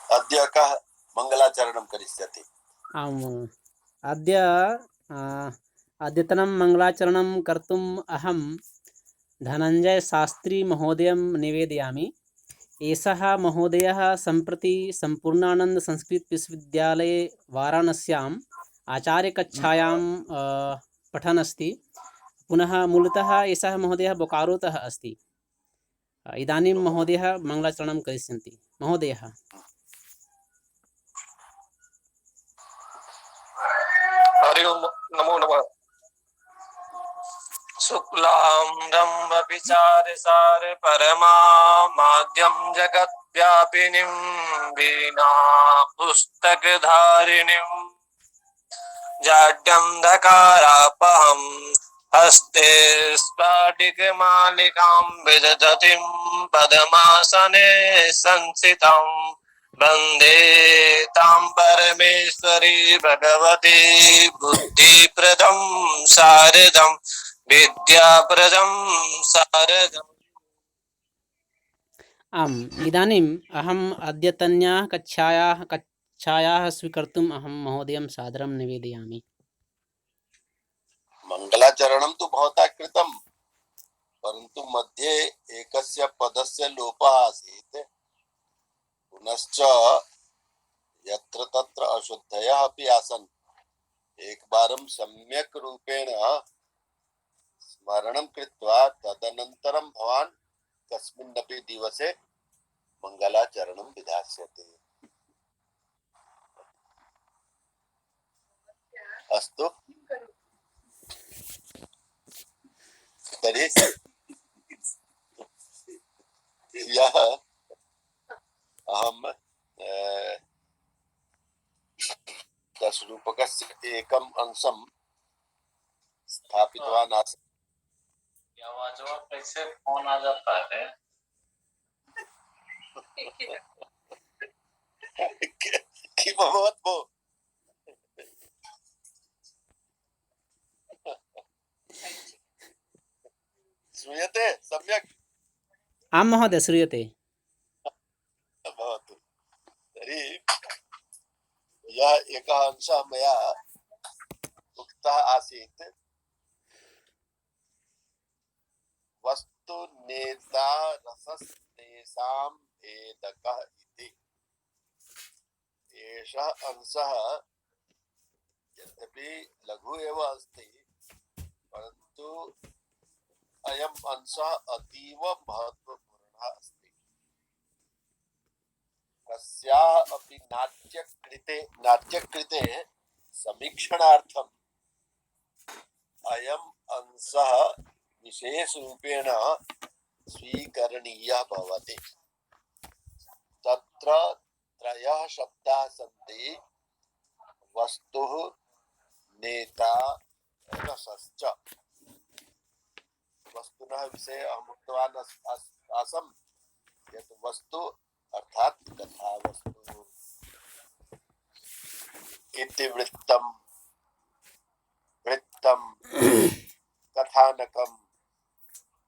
अद्य कः मङ्गलाचरणं करिष्यति? आम् अद्य अद्यतनं मङ्गलाचरणं कर्तुम् अहं धनञ्जय शास्त्री महोदयं निवेदयामि। एषः महोदयः सम्प्रति सम्पूर्णानन्द संस्कृत विश्वविद्यालये वाराणस्याम् आचार्यकक्षायां पठन् अस्ति। पुनः मूलतः एषः महोदयः बोकारोतः अस्ति। इदानीं महोदयः मङ्गलाचरणं करिष्यन्ति। महोदयः हरि ओम नमो नमः। शुक्लाम्बरं विचारसार परमा माध्यं जगद्व्यापिनीं वीणा पुस्तकधारिणीं जाड्यन्धकारापहं हस्ते स्फटिकमालिकां विदधतीं पद्मासने संस्थितां वन्दे तां परमेश्वरी भगवती बुद्धिप्रदं शारदं विद्याप्रदं शारदम्। आम् इदानीम् अहम् अद्यतन्याः कक्षायाः स्वीकर्तुम् अहं महोदयं सादरं निवेदयामि। मङ्गलाचरणं तु भवता कृतं, परन्तु मध्ये एकस्य पदस्य लोपः आसीत्। पुनश्च यत्र तत्र अशुद्धयः अपि आसन्। एकवारं सम्यक् रूपेण स्मरणं कृत्वा तदनन्तरं भवान् कस्मिन्नपि दिवसे मङ्गलाचरणं विधास्यते। अस्तु तर्हि ह्यः अहं दशरूपकस्य एकम् अंशं स्थापितवान् आसम्। कैसे फोन आ जाता है? किम् अभवत् भो? श्रूयते सम्यक्? आं महोदय श्रूयते। भवतु तर्हि यः एकः अंशः मया उक्तः आसीत्, वस्तु नेता रसस्तेषां भेदकः इति। एषः अंशः यद्यपि लघु एव अस्ति, परन्तु अयम् अंशः अतीव महत्वपूर्णः अस्ति। कस्याः अपि नाट्यकृते समीक्षणार्थम् अयम् अंशः विशेषरूपेण स्वीकरणीयः भवति। तत्र त्रयः शब्दाः सन्ति: वस्तुः, नेता, रसश्च। वस्तुनः विषये अहम् उक्तवान् आसम् यत् वस्तु अर्थात् कथावस्तु। इतिवृत्तं, वृत्तं, कथानकम्,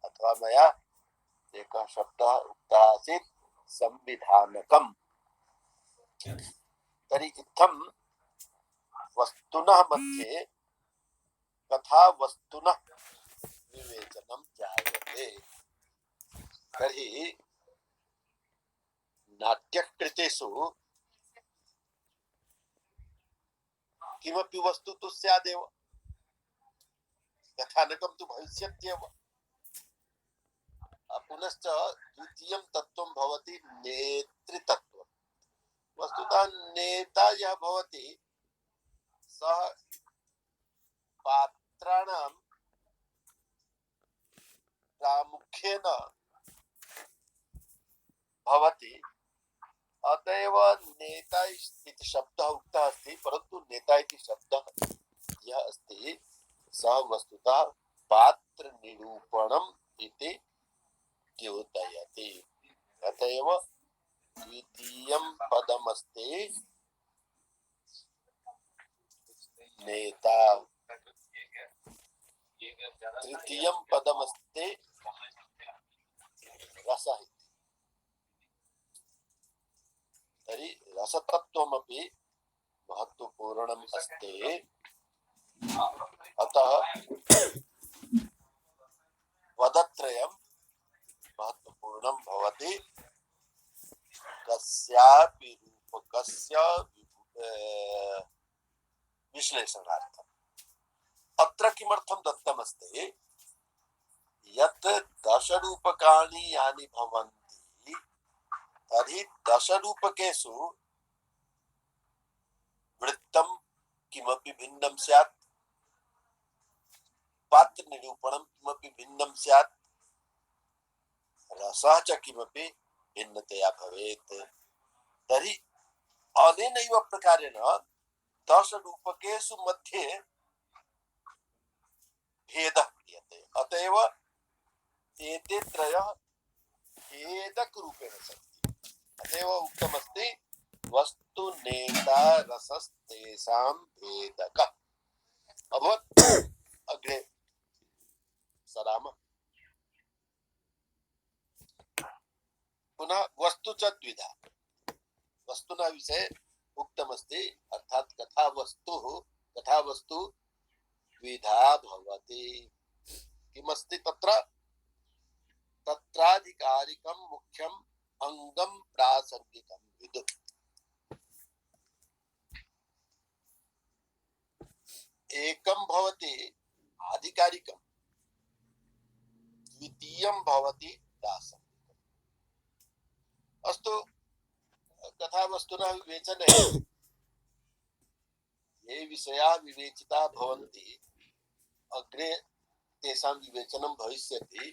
अथवा मया एकः शब्दः उक्तः आसीत् संविधानकम्। तर्हि इत्थं वस्तुनः मध्ये कथावस्तुनः विवेचनं जायते। तर्हि नाट्यकृतेषु किमपि वस्तु तु स्यादेव, कथानकं तु भविष्यत्येव। पुनश्च द्वितीयं तत्त्वं भवति नेतृतत्त्वं। वस्तुतः नेता यः भवति सः पात्राणां प्रामुख्येन भवति। अतएव नेता इति शब्दः उक्तः अस्ति, परन्तु नेता इति शब्दः यः अस्ति सः वस्तुतः पात्रनिरूपणम् इति द्योतयति। अतएव द्वितीयं पदमस्ति नेता, तृतीयं पदमस्ति रसः। तर्हि रसतत्त्वमपि महत्वपूर्णम् अस्ति। अतः पदत्रयं महत्वपूर्णं भवति कस्यापि रूपकस्य विश्लेषणार्थम्। अत्र किमर्थं दत्तमस्ति यत् 10 रूपकाणि यानि भवन्ति तर्हि 10 रूपकेषु वृत्तं किमपि भिन्नं स्यात्, पात्रनिरूपणं किमपि भिन्नं स्यात्, रसः च किमपि भिन्नतया भवेत्। तर्हि अनेनैव प्रकारेण 10 रूपकेषु मध्ये भेदः क्रियते। अतएव एते त्रयः भेदकरूपेण सन्ति। अतएव उक्तमस्ति वस्तु नेता रसस्तेषां भेदकः। अभवत्। अग्रे सरामः। पुनः वस्तु च द्विधा। वस्तुना विषये उक्तमस्ति, अर्थात् कथा वस्तु द्विधा भवति। किमस्ति तत्र? तत्राधिकारिकं मुख्यम् अंगं प्रासंगिकं विदुः। एकं भवति आधिकारिकं, द्वितीयं भवति प्रासंगिकम्। अस्तु, कथा वस्तुनः विवेचने ये विषयाः विवेचिताः भवन्ति अग्रे तेषां विवेचनं भविष्यति।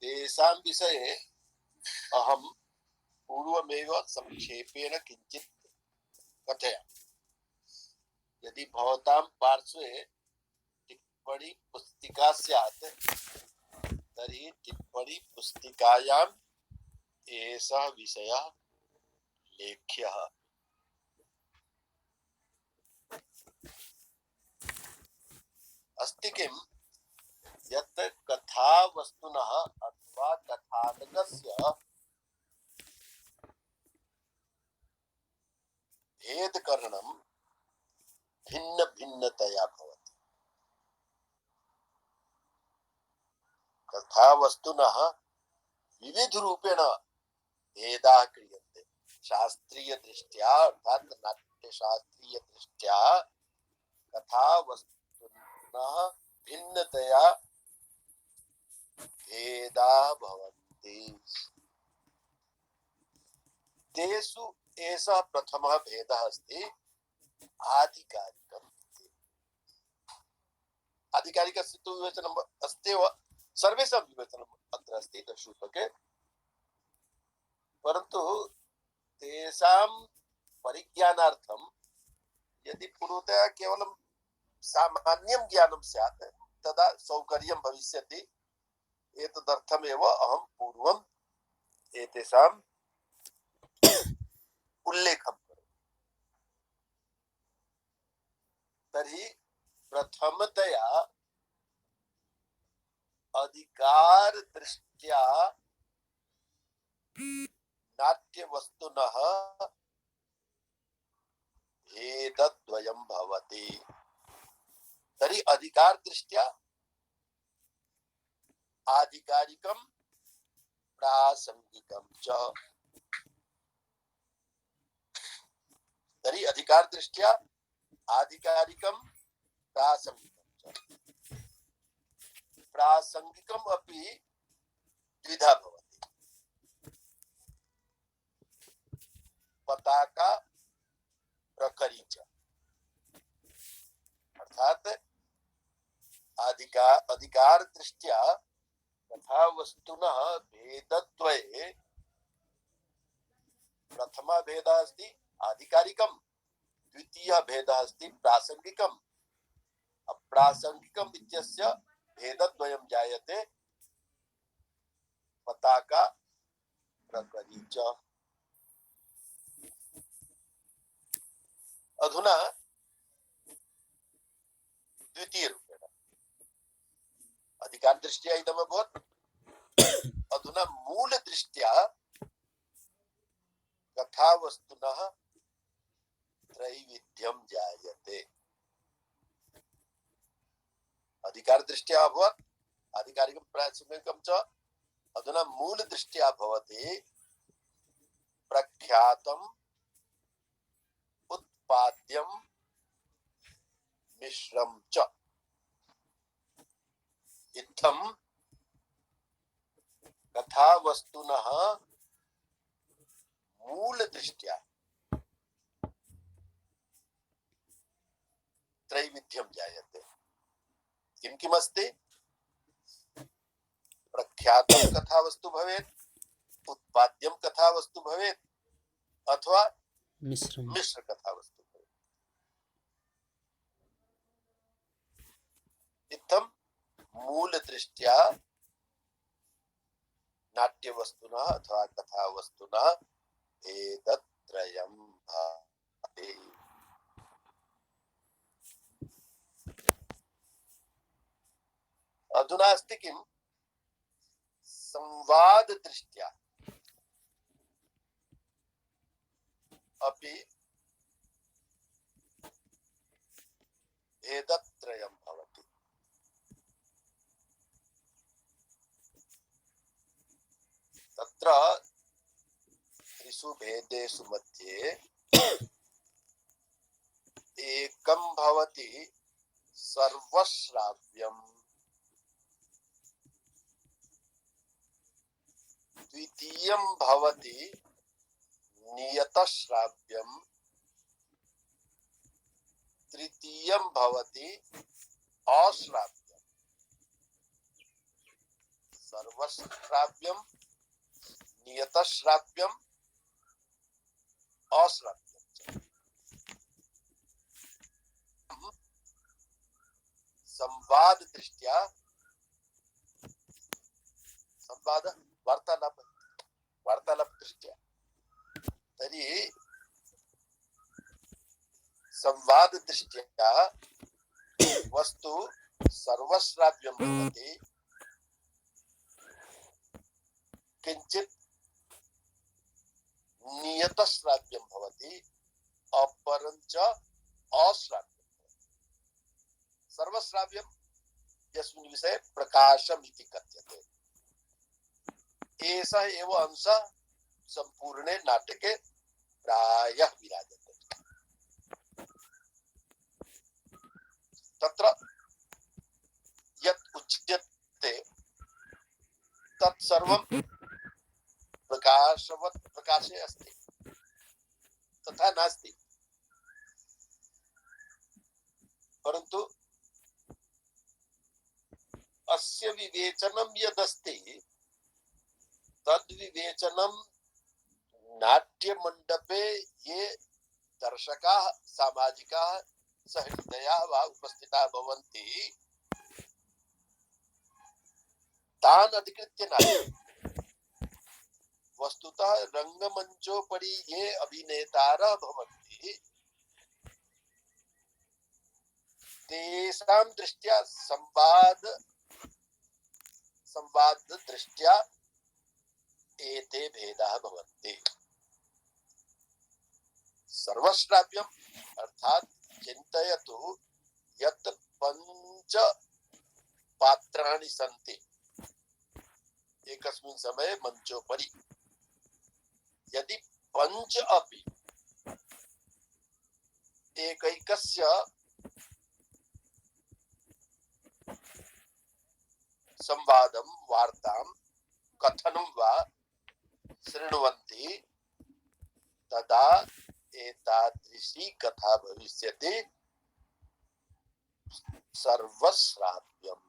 तेषां विषये अहं पूर्वमेव संक्षेपेण किञ्चित् कथयामि। यदि भवतां पार्श्वे टिप्पणी पुस्तिका स्यात् तर्हि टिप्पणी पुस्तिकायां एषः विषयः लेख्यः। अस्ति किं यत् कथावस्तुनः अथवा कथानकस्य भेदकरणं भिन्न भिन्नतया भवति। कथावस्तुनः विविध रूपेण भेदाः क्रियन्ते। शास्त्रीय दृष्ट्या अर्थात् नाट्यशास्त्रीय दृष्ट्या कथावस्तुनः भिन्नतया भेदाः भवन्ति। तेषु एषः प्रथमः भेदः अस्ति आधिकारिकम्। आधिकारिकस्य तु विवेचनम् अस्त्येव, सर्वेषां विवेचनम् अत्र अस्ति दशरूपके, परन्तु तेषां परिज्ञानार्थं यदि पूर्वतया केवलं सामान्यं ज्ञानं स्यात् तदा सौकर्यं भविष्यति। एतदर्थमेव अहं पूर्वम् एतेषाम् उल्लेखं करोमि। तर्हि प्रथमतया अधिकार दृष्ट्या नाट्यवस्तुनः भेदद्वयं भवति। तर्हि अधिकार दृष्ट्या आधिकारिकं प्रासंगिकं च। तर्हि अधिकार दृष्ट्या आधिकारिकं प्रासंगिकं च। प्रासंगिकम् अपि द्विधा भवति। पताका प्रकरी च। अर्थात अधिकार दृष्ट्या तथा वस्तुनः भेदद्वये प्रथमः भेदः अस्ति आधिकारिकं, द्वितीयः भेदः अस्ति प्रासंगिकम्। अप्रासंगिकम् इत्यस्य भेदद्वयं जायते पताका प्रकरी च। अधुना द्वितीय रूपेण अधिकार दृष्ट्या इदम् अभवत्। अधुना मूल दृष्ट्या कथावस्तुनः त्रैविध्यं जायते। अधिकारदृष्ट्या अभवत्, आधिकारिकं प्रासंगिकं च। अधुना मूलदृष्ट्या भवति प्रख्यातम् उत्पाद्यं मिश्रं च। इत्थं कथावस्तुनः मूलदृष्ट्या त्रैविध्यं जायते। किं किमस्ति? प्रख्यातं कथावस्तु भवेत्, उत्पाद्यं कथावस्तु भवेत्, अथवा मिश्रं मिश्र कथावस्तु भवेत्। इत्थं मूलदृष्ट्या नाट्यवस्तुनः अथवा कथावस्तुनः एतत्त्रयं भाति। अधुना अस्ति किं? संवाददृष्ट्या अपि भेदत्रयं भवति। तत्र त्रिषु भेदेषु मध्ये एकं भवति सर्वश्राव्यम्, द्वितीयं भवति नियतश्राव्यम्, तृतीयं भवति अश्राव्यम्। सर्वश्राव्यम्, नियतश्राव्यम्, अश्राव्यम्। संवाद दृष्ट्या, संवाद वार्तालाप दृष्ट्या, तर्हि संवाद दृष्ट्या वस्तु सर्वश्राव्यं भवति, किंचित नियतश्राव्यं भवति, अपरञ्च अश्राव्यं। सर्वश्राव्यं यस्मिन् विषये प्रकाशम् इति कथ्यते। एषः एव अंशः सम्पूर्णे नाटके प्रायः विराजते। तत्र यत् उच्यते तत्सर्वं प्रकाशवत् प्रकाशे अस्ति, तथा नास्ति। परन्तु अस्य विवेचनं यदस्ति तद्विवेचनं नाट्यमण्डपे ये दर्शकाः, सामाजिकाः, सहृदयाः वा उपस्थिताः भवन्ति तान् अधिकृत्य नास्ति। वस्तुतः रंगमंचोपरि ये अभिनेतारः भवन्ति तेषां दृष्ट्या संवाद दृष्ट्या एते भेदाः भवन्ति। सर्वश्राव्यम् अर्थात् चिन्तयतु यत् पञ्च पात्राणि सन्ति एकस्मिन् समये मंचोपरि। यदि पञ्च अपि एकैकस्य संवादं, वार्तां, कथनं वा शृण्वन्ति तदा एतादृशी कथा भविष्यति सर्वश्राव्यम्।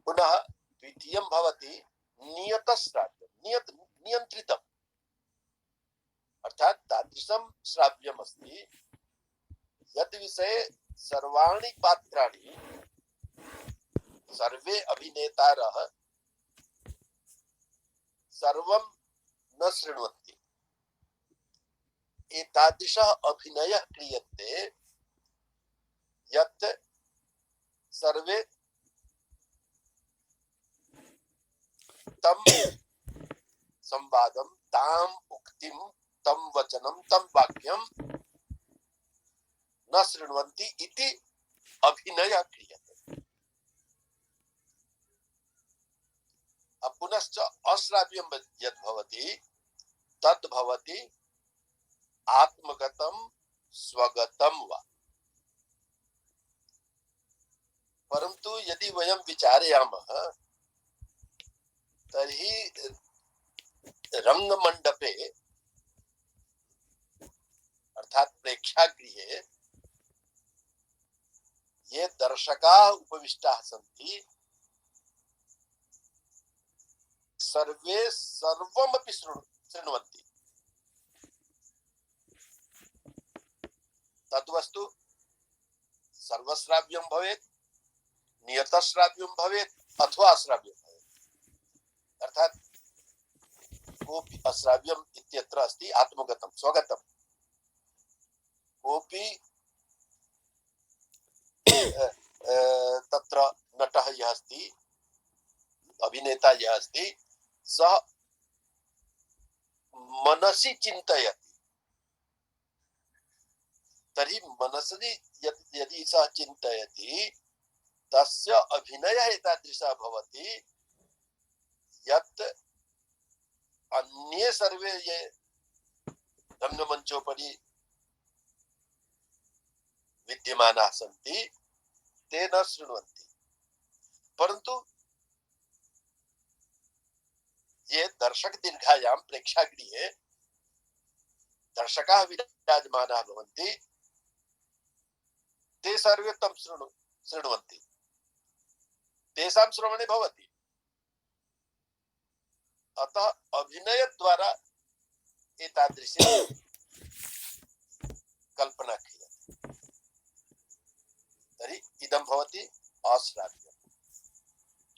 पुनः द्वितीयं भवति नियतश्राव्यम्, नियन्त्रितम् अर्थात् तादृशं श्राव्यम् अस्ति यत् विषये सर्वाणि पात्राणि, सर्वे अभिनेतारः सर्वं न शृण्वन्ति। एतादृशः अभिनयः क्रियते यत् सर्वे तं संवादम ताम उक्तिम तम वचनम तम वाक्यम न शृण्वन्ति इति अभिनय क्रियते। अब पुनश्च अश्राव्यम यद् भवति तद् भवति आत्मगतम स्वगतम वा। परंतु यदि वयं विचारयामः तर्हि रंगमंडपे अर्थात प्रेक्षागृहे ये दर्शकाः उपविष्टाः सन्ति सर्वे सर्वमपि शृण्वन्ति। तद्वस्तु सर्वश्राव्यं भवेत्, नियतश्राव्यं भवेत् अथवा अश्राव्यं भवेत्। अर्थात कोऽपि अश्राव्यम् इत्यत्र अस्ति आत्मगतं स्वगतं। कोऽपि तत्र नटः यः अस्ति, अभिनेता यः अस्ति, सः मनसि चिन्तयति। तर्हि मनसि यदि सः चिन्तयति तस्य अभिनयः एतादृशः भवति यत् अन्ये सर्वे ये रङ्गमञ्चोपरि विद्यमानाः सन्ति ते न शृण्वन्ति। परन्तु ये दर्शक दीर्घायां प्रेक्षागृहे दर्शकाः विराजमानाः भवन्ति ते सर्वे तं शृण्वन्ति, तेषां श्रवणे भवति। अतः अभिनयद्वारा एतादृशी कल्पना क्रियते। तर्हि इदं भवति अश्राव्यं।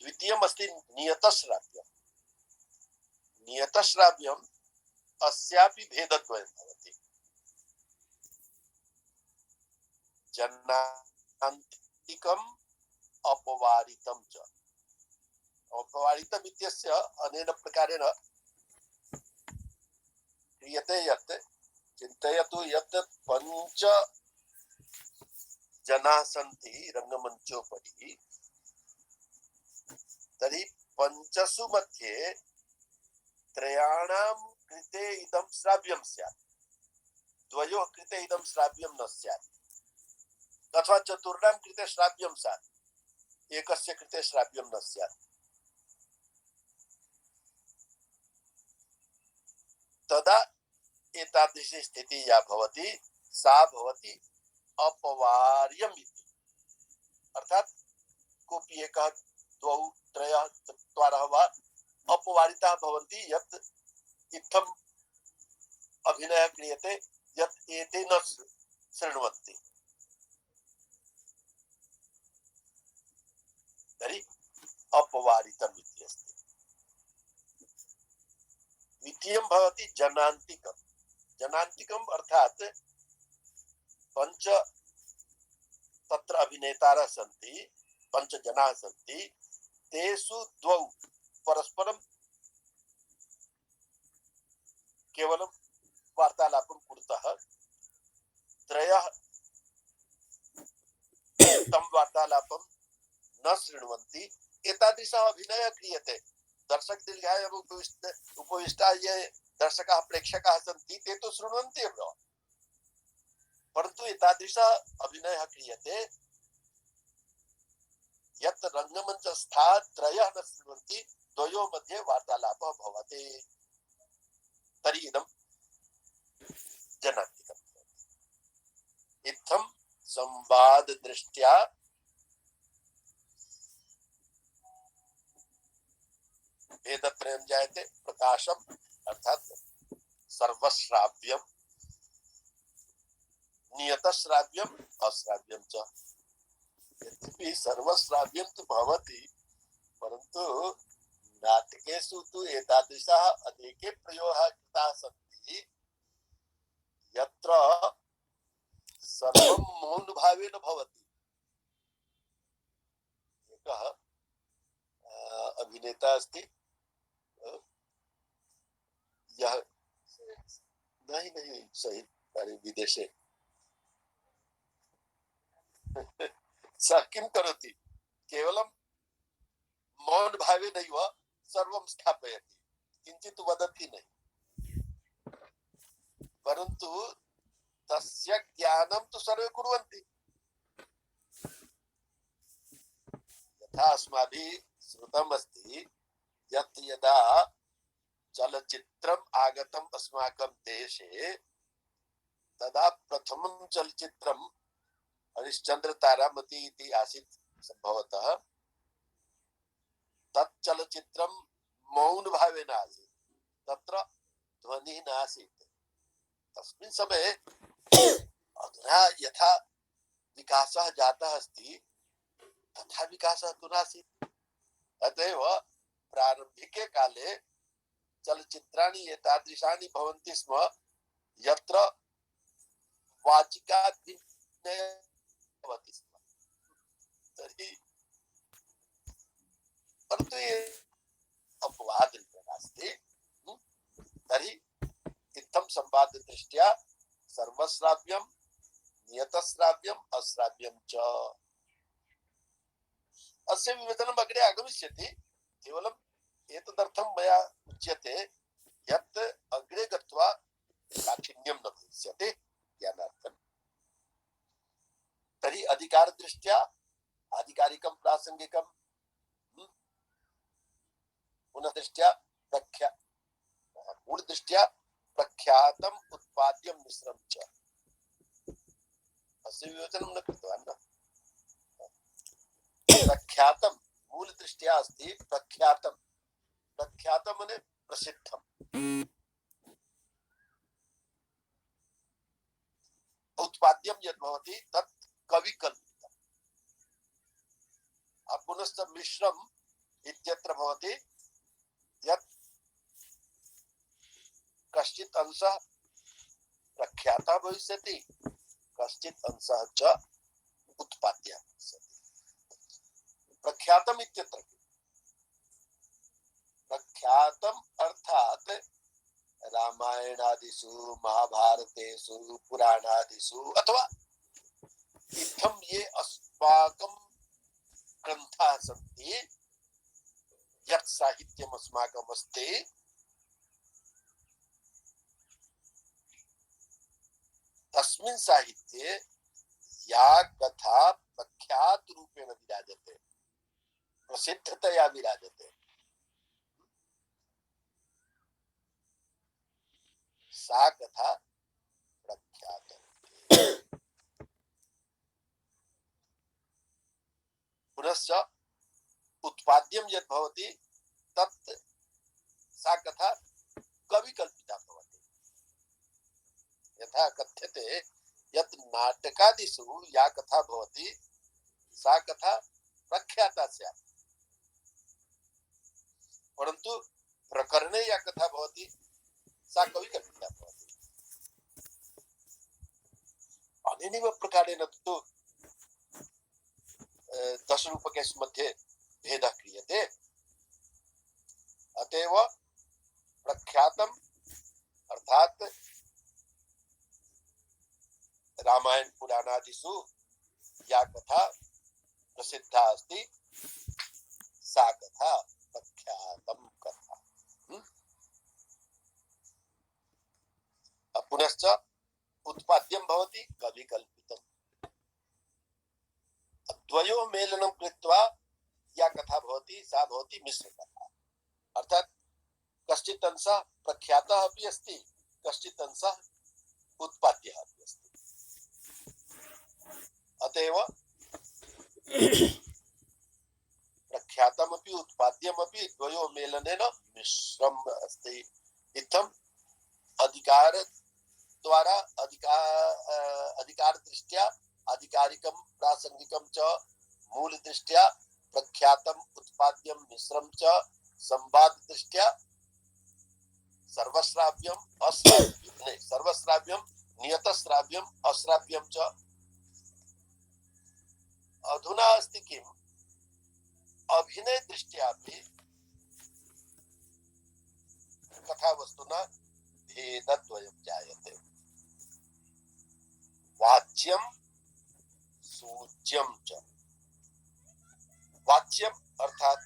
द्वितीयम् अस्ति नियतश्राव्यं। नियतश्राव्यम् अस्यापि भेदद्वयं भवति। जनान्तिकम् अपवारितं च। अपवारितम् इत्यस्य अनेन प्रकारेण क्रियते यत् चिन्तयतु यत् पञ्च जनाः सन्ति रङ्गमञ्चोपरि, तर्हि पञ्चसु मध्ये त्रयाणां कृते इदं श्राव्यं स्यात्, द्वयोः कृते इदं श्राव्यं न स्यात्, अथवा चतुर्णां कृते श्राव्यं स्यात्, एकस्य कृते श्राव्यं न स्यात्। तदा एतादृशी स्थितिः या भवति सा भवति अपवार्यम् इति। अर्थात कोऽपि एकः द्वौ त्रयः चत्वारः वा अपवारिताः भवन्ति यत् इत्थम् अभिनयः क्रियते यत् एते न शृण्वन्ति। तर्हि अपवारितम् इति अस्ति। द्वितीयं भवति जनान्तिकम्। जनान्तिकम् अर्थात् पञ्च तत्र अभिनेतारः सन्ति, पञ्च जनाः सन्ति, तेषु द्वौ परस्परं केवलं वार्तालापं कुरुतः, त्रयः तं वार्तालापं न शृण्वन्ति। एतादृशः अभिनयः क्रियते। दर्शक दीर्घायाम् उपविष्टाः ये दर्शकाः प्रेक्षकाः सन्ति ते तु शृण्वन्ति एव, परन्तु एतादृशः अभिनयः क्रियते यत् रङ्गमञ्चस्थाः त्रयः न शृण्वन्ति, द्वयोः मध्ये वार्तालापः भवति। तर्हि इदं जनान्तिकम्। इत्थं संवाददृष्ट्या भेदत्रयं जायते। प्रकाशम् अर्थात् सर्वश्राव्यं, नियतश्राव्यम्, अश्राव्यं च। यद्यपि सर्वश्राव्यं तु भवति, परन्तु नाटकेषु तु एतादृशाः अनेके प्रयोगाः कृताः सन्ति यत्र सर्वं मौनभावेन भवति। एकः अभिनेता अस्ति, यह नहीं नहीं सही, अरे विदेशे सः किं करोति, केवलं मौन भावे नहीं वा सर्वं स्थापयति, किंचित वदति नहीं, परंतु तस्य ज्ञानं तु सर्वे कुर्वन्ति। यथा अस्माभिः श्रुतम् अस्ति यत् यदा चलचित्रम् आगतम् अस्माकं देशे तदा प्रथमं चलचित्रं हरिश्चंद्र तारामती इति आसीत् सम्भवतः। तत् चलचित्रं मौन भावेन आसीत्, तत्र ध्वनिः नासीत्। तस्मिन् समये अधुना यथा विकासः जातः अस्ति तथा विकासः तु नासीत्। अतएव प्रारम्भिके काले चलचित्राणि एतादृशानि भवन्ति स्म यत्र वाचिकाभिनयः भवति स्म। तर्हि परन्तु ये अपवादरूपेण नास्ति। तर्हि इत्थं संवाददृष्ट्या सर्वश्राव्यं, नियतश्राव्यं, अश्राव्यं च अस्य विवेचनम् अग्रे आगमिष्यति। केवलम् एतदर्थं मया उच्यते यत् अग्रे गत्वा काठिन्यं न भविष्यति ज्ञानार्थं। तर्हि अधिकारदृष्ट्या आधिकारिकं प्रासंगिकं, पुनः दृष्ट्या मूलदृष्ट्या प्रख्यातम् उत्पाद्यं मिश्रं च, अस्य विवेचनं न कृतवान् न। प्रख्यातं मूलदृष्ट्या अस्ति, प्रख्यातं, प्रख्यातं माने प्रसिद्धम्, उत्पाद्यं यद् भवति तत् कविकल्पितम्। पुनश्च मिश्रम् इत्यत्र भवति यत् कश्चित् अंशः प्रख्यातः भविष्यति, कश्चित् अंशः च उत्पाद्यः भविष्यति। प्रख्यातम् इत्यत्र प्रख्यातम् अर्थात् रामायणादिषु, महाभारतेषु, पुराणादिषु अथवा इत्थं ये अस्माकं ग्रन्थाः सन्ति, यत् साहित्यम् अस्माकम् अस्ति, तस्मिन् साहित्ये या कथा प्रख्यात रूपेण विराजते, प्रसिद्धतया विराजते, सा कथा प्रख्याता। पुनश्च उत्पाद्यं यद् भवति तत् सा कथा कविकल्पिता भवति। यथा कथ्यते यत् नाटकादिषु या कथा भवति सा कथा प्रख्याता स्यात्, परन्तु प्रकरणे या कथा भवति सा कविकल्पिता भवति। अनेनैव प्रकारेण तु दशरूपकेषु मध्ये भेदः क्रियते। अतएव प्रख्यातम् अर्थात रामायण पुराणादिषु या कथा प्रसिद्धा अस्ति सा कथा प्रख्यातम् कथा। पुनश्च उत्पाद्यं भवति कविकल्पितम्। द्वयोः मेलनं कृत्वा या कथा भवति सा भवति मिश्रकथा। अर्थात कश्चित् अंशः प्रख्यातः अपि अस्ति, कश्चित् अंशः उत्पाद्यः अपि अस्ति। अतएव प्रख्यातमपि उत्पाद्यमपि द्वयोः मेलनेन मिश्रम् अस्ति। इत्थम् अधिकार द्वारा अधिकार दृष्ट्या आधिकारिकं प्रासंगिकं च, मूल दृष्ट्या प्रख्यातम् उत्पाद्यं मिश्रं च, संवाद दृष्ट्या सर्वश्राव्यम् अश्राव्यं, सर्वश्राव्यं नियतश्राव्यम् अश्राव्यं च। अधुना अस्ति किम्, अभिनय दृष्ट्या अपि कथा वस्तुना वाच्यम सूच्यम च। वाच्यम अर्थात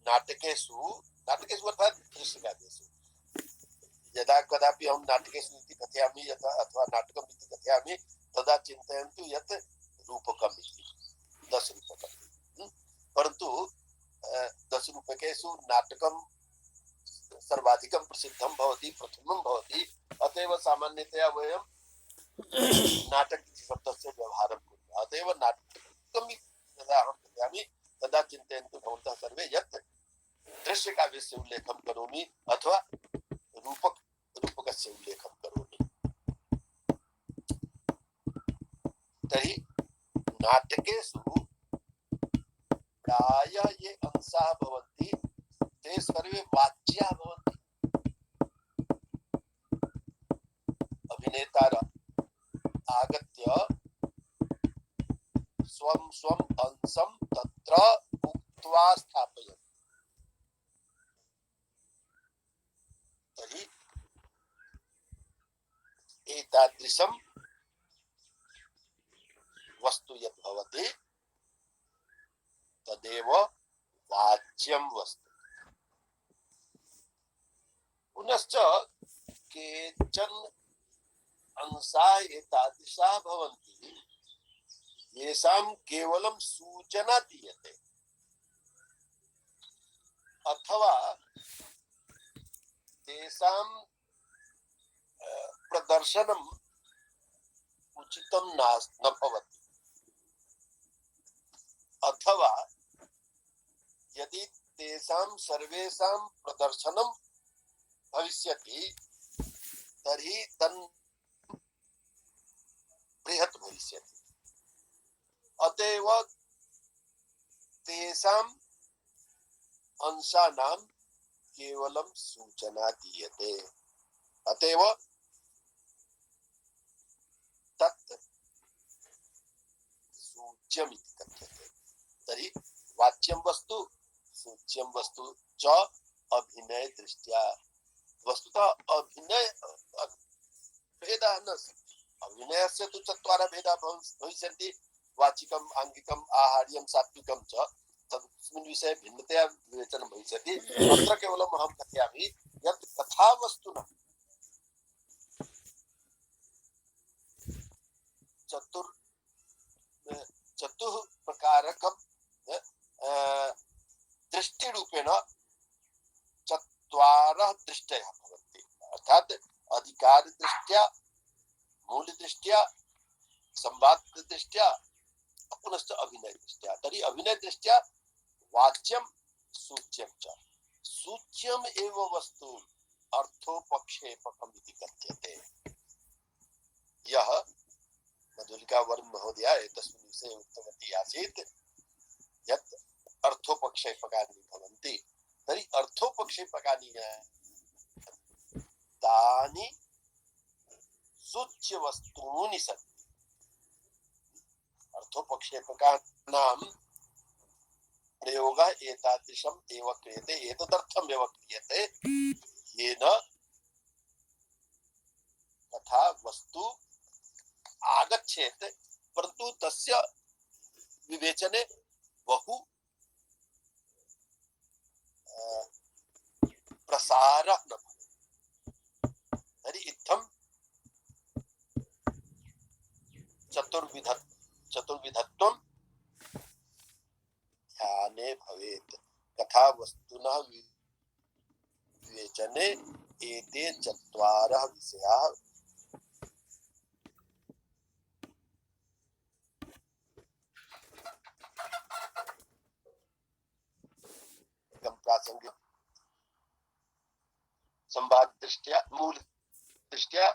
नाटकेषु, नाटकेषु अर्थात दृश्यकाव्येषु, यदा कदापि अहं नाटकेषु इति कथयामि यथा अथवा नाटकम् इति कथयामि तदा चिन्तयन्तु यत् रूपकम् इति, 10 रूपकम्। परन्तु 10 रूपकेषु नाटकं सर्वाधिकं प्रसिद्धं भवति, प्रथमं भवति। अतएव सामान्यतया वयं नाटक इति शब्दस्य व्यवहारं कुर्मः। अतएव नाटकम् यदा अहं कथयामि तदा चिन्तयन्तु भवन्तः सर्वे यत् दृश्यकाव्यस्य उल्लेखं करोमि अथवा रूपकस्य उल्लेखं करोमि। तर्हि नाटकेषु प्रायः ये अंशाः भवन्ति ते सर्वे वाच्याः भवन्ति। अभिनेतारः आगत्य स्वं स्वं अंशं तत्र उक्त्वा स्थापयन्ति। तर्हि एतादृशं वस्तु यत् भवति तदेव वाच्यं वस्तु। पुनश्च केचन अंशाः एतादृशाः भवन्ति येषां केवलं सूचना दीयते अथवा तेषां प्रदर्शनम् उचितं न भवति, अथवा यदि तेषां सर्वेषां प्रदर्शनं भविष्यति तर्हि तन् बृहत् भविष्यति। अतएव तेषाम् अंशानां केवलं सूचना दीयते। अतएव तत् सूच्यम् इति कथ्यते। तर्हि वाच्यं वस्तु सूच्यं वस्तु च अभिनय दृष्ट्या। वस्तुतः अभिनय भेदः न अस्ति। अभिनयस्य तु 4 भेदाः भविष्यन्ति, वाचिकम्, आङ्गिकम्, आहार्यं, सात्विकं च। तस्मिन् विषये भिन्नतया विवेचनं भविष्यति। अत्र केवलम् अहं कथयामि यत् कथावस्तुना चतुः प्रकारकं दृष्टिरूपेण 4 दृष्टयः भवन्ति। अर्थात् अधिकार दृष्ट्या, मूल दृष्ट्या, संवाद दृष्ट्या, पुनश्च अभिनय दृष्ट्या। तर्हि अभिनय दृष्ट्या वाच्यं सूच्यं च। सूच्यम् एव वस्तु अर्थोपक्षेपकम् इति कथ्यते। यः मधुलिका वर्मा महोदया एतस्मिन् विषये उक्तवती आसीत् यत् अर्थोपक्षेपकानि भवन्ति। तर्हि अर्थोपक्षेपकानि तानि सूच्यवस्तूनि सन्ति। अर्थोपक्षेपकानां प्रयोगः एतादृशम् एव क्रियते, एतदर्थम् एव क्रियते येन तथा वस्तु आगच्छेत्, परन्तु तस्य विवेचने बहु प्रसारः न भवेत्। तर्हि इत्थं चतुर्विधत्वं ध्याने भवेत्। कथावस्तुनः विवेचने एते 4 विषयाः प्रासंगिक संवाद दृष्ट्या, मूल दृष्ट्या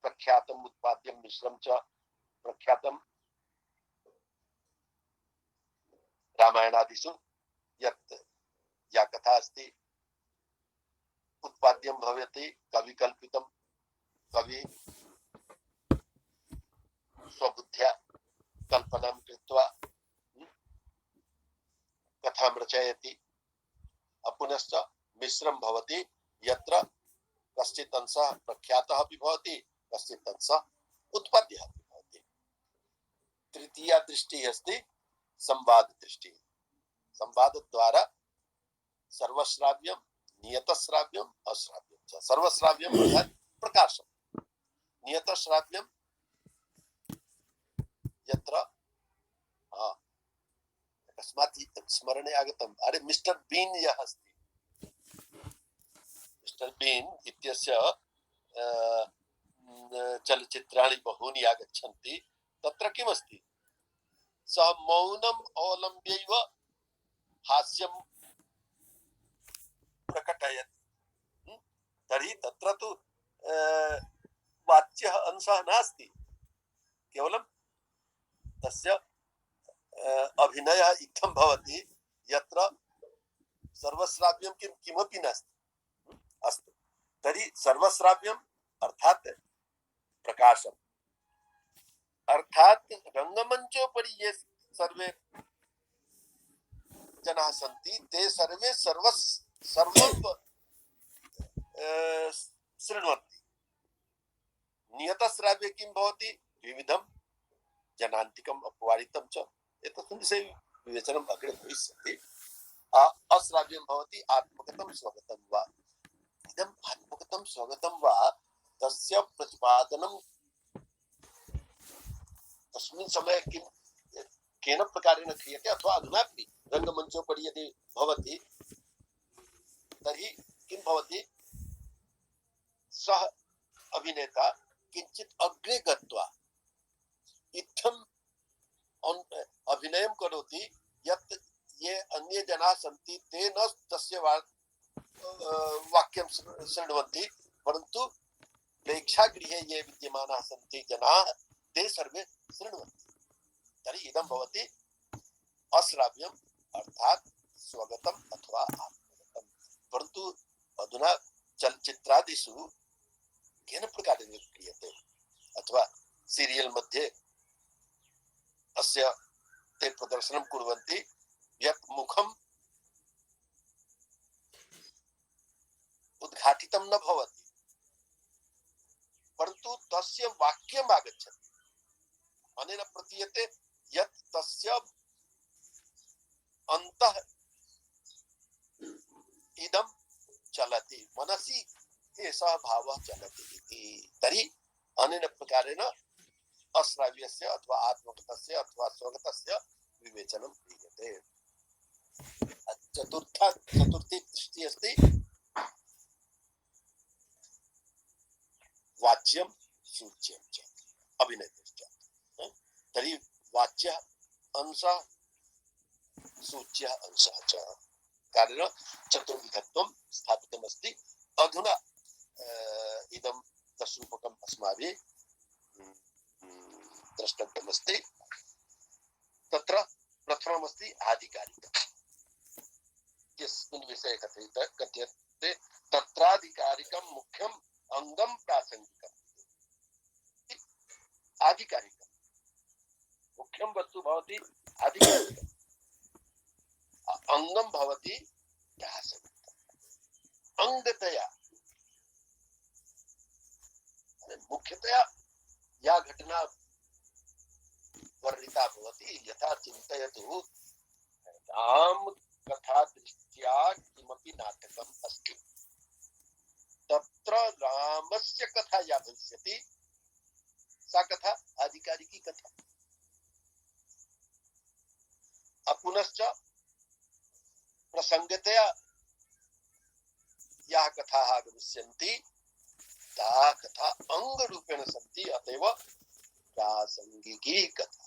प्रख्यातम् उत्पाद्यं मिश्रं च। प्रख्यातं रामायणादिषु यत् या कथा अस्ति उत्पाद्यं भवति कविकल्पितं, कवि स्वबुद्ध्या कल्पनां कृत्वा कथां रचयति। पुनश्च मिश्रं भवति यत्र कश्चित् अंशः प्रख्यातः अपि भवति, कश्चित् अंशः उत्पत्तिः अपि भवति। तृतीया दृष्टिः अस्ति संवाददृष्टिः। संवादद्वारा सर्वश्राव्यं, नियतश्राव्यम्, अश्राव्यं च। सर्वश्राव्यम् अर्थात् प्रकाशम्, नियतश्राव्यं यत्र अकस्मात् स्मरणे आगतम्, अरे मिस्टर् बीन् यः अस्ति, मिस्टर् बीन् इत्यस्य चलच्चित्राणि बहूनि आगच्छन्ति। तत्र किमस्ति, सः मौनम् अवलम्ब्यैव हास्यं प्रकटयति। तर्हि तत्र तु वाच्यः अंशः नास्ति, केवलं तस्य अभिनयः इत्थं भवति यत्र सर्वश्राव्यं किमपि नास्ति। अस्तु, तर्हि सर्वश्राव्यम् अर्थात् प्रकाशम्, अर्थात् रङ्गमञ्चोपरि ये सर्वे जनाः सन्ति ते सर्वे सर्वं शृण्वन्ति। नियतश्राव्ये किं भवति, विविधं जनान्तिकम् अपवादितं च, एतस्मिन् विषये विवेचनम् अग्रे भविष्यति। अश्राव्यं भवति आत्मगतं स्वगतं वा। इदम् आत्मगतं स्वगतं वा तस्य प्रतिपादनं तस्मिन् समये केन प्रकारेण क्रियते, अथवा अधुनापि रङ्गमञ्चोपरि यदि भवति तर्हि किं भवति, सः अभिनेता किञ्चित् अग्रे गत्वा इत्थम् अभिनयं करोति यत् ये अन्ये जनाः सन्ति ते न तस्य वाक्यं शृण्वन्ति, परन्तु प्रेक्षागृहे ये विद्यमानाः सन्ति जनाः ते सर्वे शृण्वन्ति। तर्हि इदं भवति अश्राव्यम् अर्थात् स्वगतम् अथवा आत्मगतम्। परन्तु अधुना चलच्चित्रादिषु केन प्रकारेण क्रियते, अथवा सीरियल् मध्ये अस्य ते प्रदर्शनं कुर्वन्ति यत् मुखम् उद्घाटितं न भवति, परन्तु तस्य वाक्यम् आगच्छति। अनेन प्रतीयते यत् तस्य अन्तः इदं चलति, मनसि एषः भावः चलति इति। तर्हि अनेन प्रकारेण अश्राव्यस्य अथवा आत्मगतस्य अथवा स्वगतस्य विवेचनं क्रियते। चतुर्थी दृष्टिः अस्ति वाच्यं सूच्यं च, अभिनेतश्च। तर्हि वाच्यः अंशः, सूच्यः अंशः च कारणेन चतुर्विधत्वं स्थापितमस्ति। अधुना इदं दशरूपकम् अस्माभिः द्रष्टव्यमस्ति। तत्र प्रथममस्ति आधिकारिकम्। यस्मिन् विषये कथ्यते तत्राधिकारिकं मुख्यम् अंगं प्रासंगिकम्। आधिकारिकं मुख्यं वस्तु भवति आधिकारिकम्, अंगं भवति प्रासंगिकम्। अंगतया मुख्यतया या घटना वर्णिता भवति, यथा चिन्तयतु राम कथा दृष्ट्या किमपि नाटकम् अस्ति, तत्र रामस्य कथा या भविष्यति सा कथा आधिकारिकी कथा। पुनश्च प्रसंगतया याः कथाः आगमिष्यन्ति ताः कथा अंगरूपेण सन्ति, अतएव प्रासंगिकी कथा।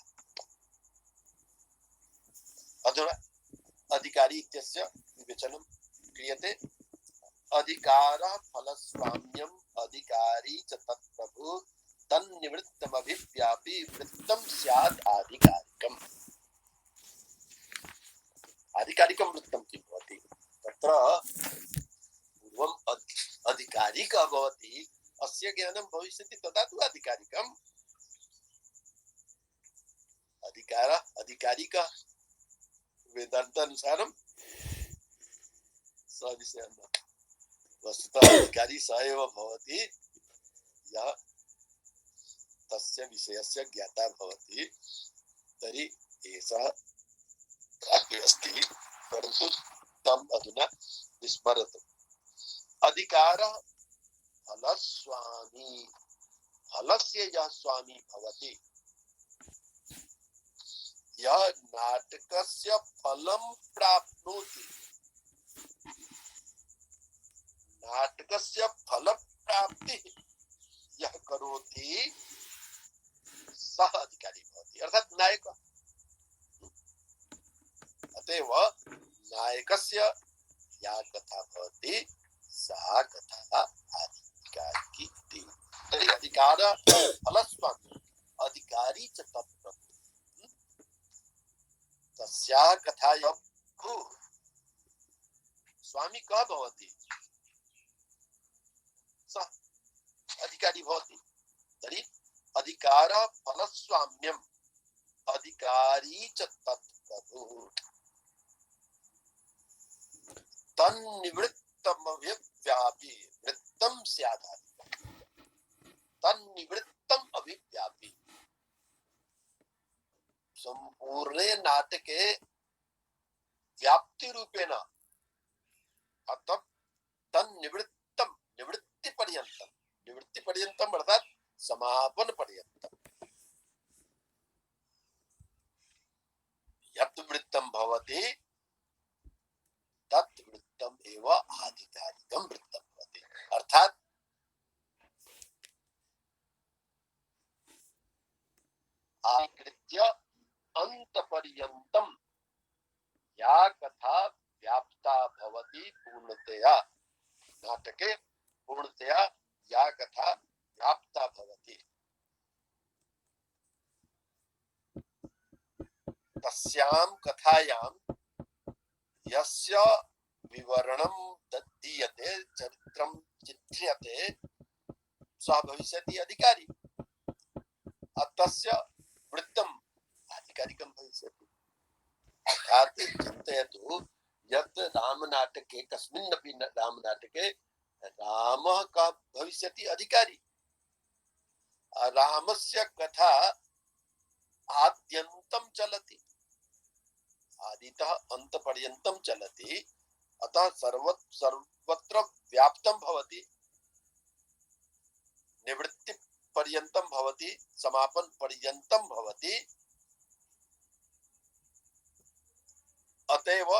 अधुना अधिकारी इत्यस्य विवेचनं क्रियते। अधिकारः फलस्वाम्यम् अधिकारी च तत्प्रभु तन्निवृत्तमभिव्यापि वृत्तं स्यात् आधिकारिकम्। आधिकारिकं वृत्तं किं भवति, तत्र पूर्वम् अधिकारिकः भवति, अस्य ज्ञानं भविष्यति तदा तु अधिकारिकम्। अधिकारिकः वेदान्तानुसारं सविषयः न, वस्तुतः अधिकारी स एव भवति यः तस्य विषयस्य ज्ञाता भवति तर्हि एषः प्राप्य अस्ति, परन्तु तम् अधुना विस्मरतु। अधिकारः फलस्वामी, फलस्य यः स्वामी भवति, यः नाटकस्य फलं प्राप्नोति, नाटकस्य फलप्राप्तिः यः करोति सः अधिकारी भवति, अर्थात नायक। अतएव नायकस्य या कथा भवति सा कथा अधिकारिकी इति। तर्हि अधिकार फलस्वामी अधिकारी च तत्प्रभु, तस्याः कथायां स्वामी कः भवति, सः अधिकारी भवति। तर्हि अधिकार फलस्वाम्यम् अधिकारी च तत्प्रभुः तन्निवृत्तमभिव्यापी वृत्तं स्यादाधिकम्, तन्निवृत्तम् अभिव्यापी। संपूर्णे नाटके व्याप्ति रूपेण अतः तन्निवृत्तम्, निवृत्ति पर्यन्तम्, निवृत्ति पर्यन्तम् अर्थात समापन पर्यन्तम् यत् वृत्तं भवति तत् वृत्तम् एव आधिकारिकं वृत्तं भवति। अर्थात आकृत्य अंतपर्यन्तं या कथा व्याप्ता भवति पूर्णतया, नाटके पूर्णतया या कथा व्याप्ता भवति तस्यां कथायां यस्य विवरणं दीयते, चरित्रं चित्र्यते, सः भविष्यति अधिकारी, तस्य वृत्तम् आधिकारिकं भविष्यति। अर्थात् चिन्तयतु यत् रामनाटके, कस्मिन्नपि रामनाटके रामः कः भविष्यति अधिकारी, रामस्य कथा आद्यन्तं चलति, आदितः अन्तपर्यन्तं चलति, अतः सर्वत्र व्याप्तं भवति, निवृत्ति पर्यन्तं भवति, समापन पर्यन्तं भवति। अतएव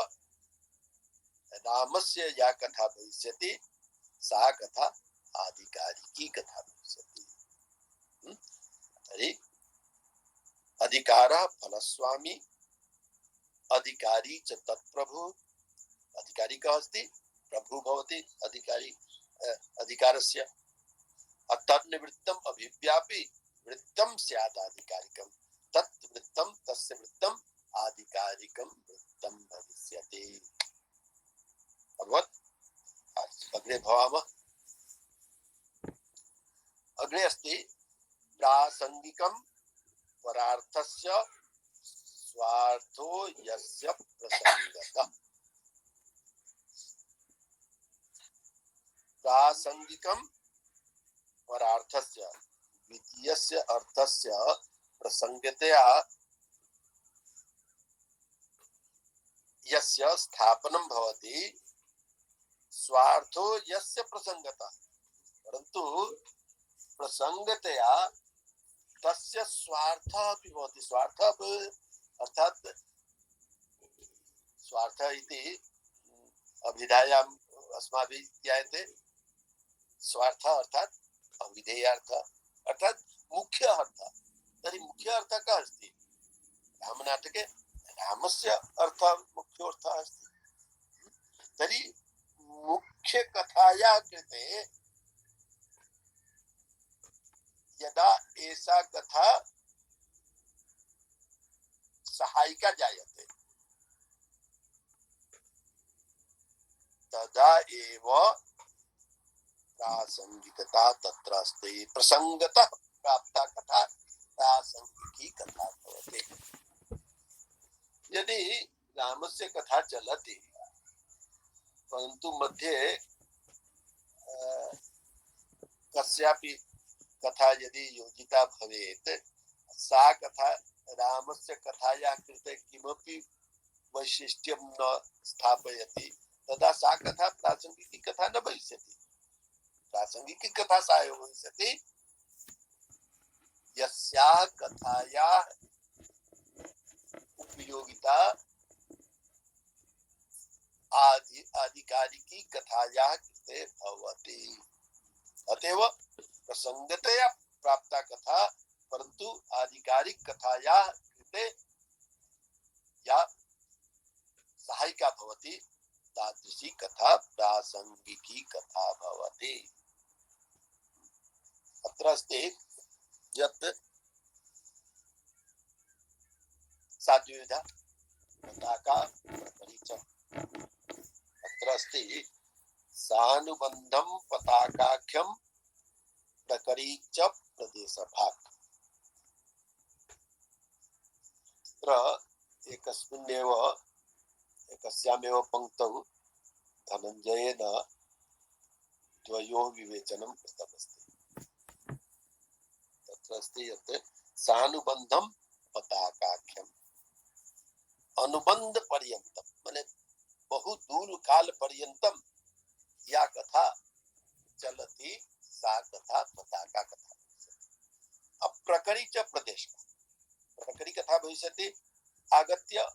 रामस्य या कथा भविष्यति सा कथा आधिकारिकी कथा भविष्यति। तर्हि अधिकारः फलस्वामी अधिकारी च तत्प्रभु, अधिकारी कः अस्ति, प्रभु भवति अधिकारी अधिकारस्य। तन्निवृत्तम् अभिव्यापि वृत्तं स्यात् आधिकारिकं, तत् वृत्तं तस्य वृत्तं आधिकारिकं वृत्तं भविष्यति। अभवत्। अग्रे भवामः। अग्रे अस्ति प्रासंगिकं परार्थस्य स्वार्थो यस्य प्रसंगतः। प्रासंगिकं परार्थस्य द्वितीयस्य अर्थस्य प्रसंगतया यस्य स्थापनं भवति, स्वार्थो यस्य प्रसंगतः, परन्तु प्रसंगतया तस्य स्वार्थः अपि भवति। स्वार्थः अर्थात स्वार्थ इति अभिधायाम् अस्माभिः ज्ञायते। स्वार्थ अर्थात अविधेयार्थ, अर्थात मुख्य अर्थ। तर्हि मुख्य अर्थ कः अस्ति? रामनाटके रामस्य अर्थ मुख्योऽर्थः अस्ति। तर्हि मुख्य कथायाः कृते यदा एषा कथा सहायिका जायते तदा एव प्रासंगिकता तत्र अस्ति। प्रसंगतः प्राप्ता कथा प्रासंगिकी कथा भवति। यदि रामस्य कथा चलति परन्तु मध्ये कस्यापि कथा यदि योजिता भवेत् सा कथा रामस्य कथायाः कृते किमपि वैशिष्ट्यं न स्थापयति तदा सा कथा प्रासंगिकी कथा न भविष्यति। प्रासंगिकी कथा सा एव भविष्यति यस्याः कथायाः उपयोगिता आधिकारिकी कथायाः कृते भवति। अतएव प्रसंगतया प्राप्ता कथा परंतु आधिकारिक कथायाः कृते या सहायिका भवति तादृशी कथा प्रासंगिकी कथा भवति। अत्र अस्ति यत् साद्विविधा पताका प्रकरी च। अत्र अस्ति सानुबन्धं पताकाख्यं प्रकरी च प्रदेशभाग। अत्र एकस्यामेव पंक्तौ धनञ्जयेन द्वयोः विवेचनं कृतमस्ति। तत्र अस्ति यत् सानुबन्धं पताकाख्यम् अनुबंध पर्यंतम माने बहु दूर काल पर्यंतम या कथा चलती सा कथा पताका कथा। अब प्रकरी च प्रदेश प्रकरी कथा भविष्यति आगत्य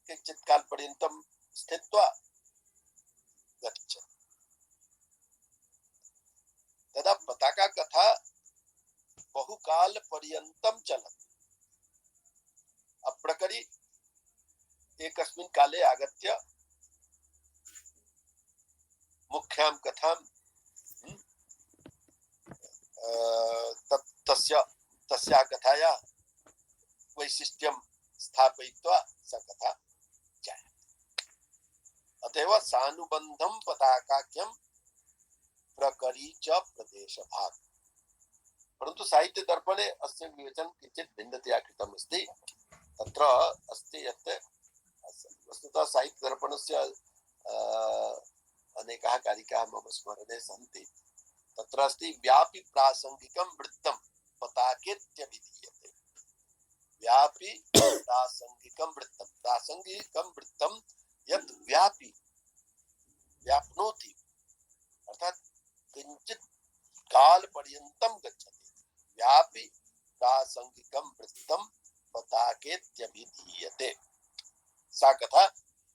किंचित काल पर्यंतम स्थित्वा गच्छति तदा पताका कथा बहुकाल पर्यंतम चलति। अब प्रकरी एकस्मिन् काले आगत्य मुख्यां कथां तस्याः कथायाः वैशिष्ट्यं स्थापयित्वा सा कथा जायते। अतएव सानुबन्धं पताकाख्यं प्रकरी च प्रदेशभाग। परन्तु साहित्य दर्पणे अस्य विवेचनं किञ्चित् भिन्नतया कृतम् अस्ति। तत्र अस्ति यत् वस्तुतः साहित्य दर्पणस्य अनेकाः कारिकाः मम स्मरणे सन्ति। तत्र अस्ति व्यापि प्रासंगिकं वृत्तं पताकेत्यभिधीयते। व्यापि प्रासंगिकं वृत्तं प्रासंगिकं वृत्तं यत् व्यापि व्याप्नोति अर्थात किंचित काल पर्यंतम गच्छति। व्यापि प्रासंगिकं वृत्तं पताकेत्यभिधीयते। सा कथा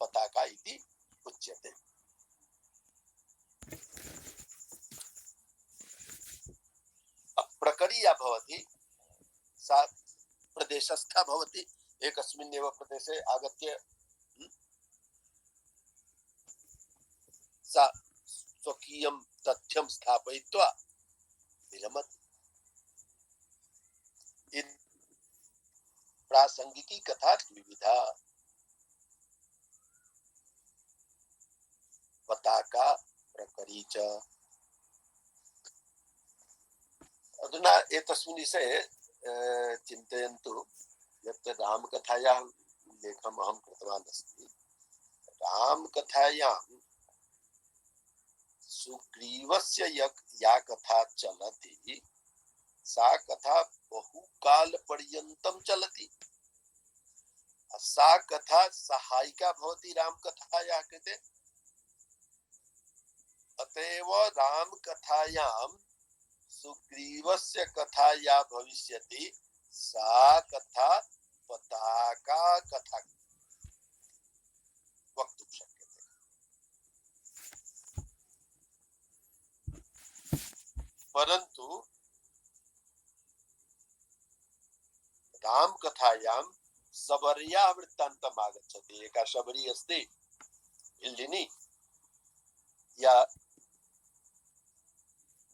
पताका इति उच्यते। प्रकरी या भवति सा प्रदेशस्था भवति। एकस्मिन्नेव प्रदेशे आगत्य सा स्वकीयं तथ्यं स्थापयित्वा विरमति। प्रासंगिकी कथा द्विविधा पताका प्रकरी च। अधुना एतस्मिन् विषये चिन्तयन्तु यत् रामकथायाः उल्लेखम् अहं कृतवान् अस्मि। रामकथायां सुग्रीवस्य या कथा चलति सा कथा बहुकाल पर्यन्तं चलति। सा कथा सहायिका भवति रामकथायाः कृते। अतएव रामकथायां सुग्रीवस्य कथा या भविष्यति सा कथा पताका कथा वक्तुं शक्यते। परन्तु रामकथायां शबर्याः वृत्तान्तम् आगच्छति। एका शबरी अस्ति हिल्लिनी या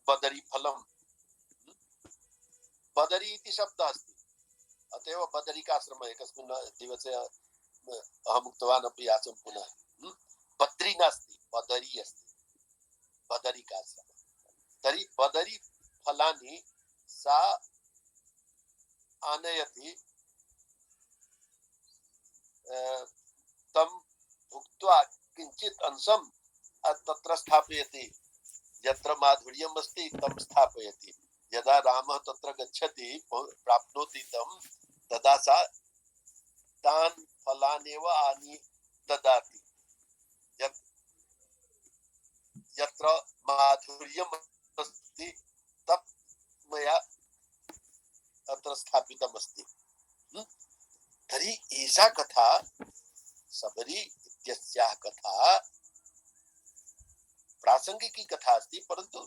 बदरी फलं बदरी इति शब्दः अस्ति। अतएव बदरिकाश्रमः एकस्मिन् दिवसे अहम् उक्तवान् अपि आसम् पुनः। बद्री नास्ति बदरी अस्ति बदरिकाश्रमः। तर्हि बदरी फलानि सा आनयति तं भुक्त्वा किञ्चित् अंशं तत्र स्थापयति। यत्र माधुर्यम् अस्ति तं स्थापयति। यदा रामः तत्र गच्छति प्राप्नोति तं तदा सा तान् फलान्येव आनीय ददाति यत्र माधुर्यम् अस्ति तत् मया अत्र स्थापितम् अस्ति। तर्हि एषा कथा सबरी इत्यस्याः कथा प्रासंगिकी कथा अस्ति, परन्तु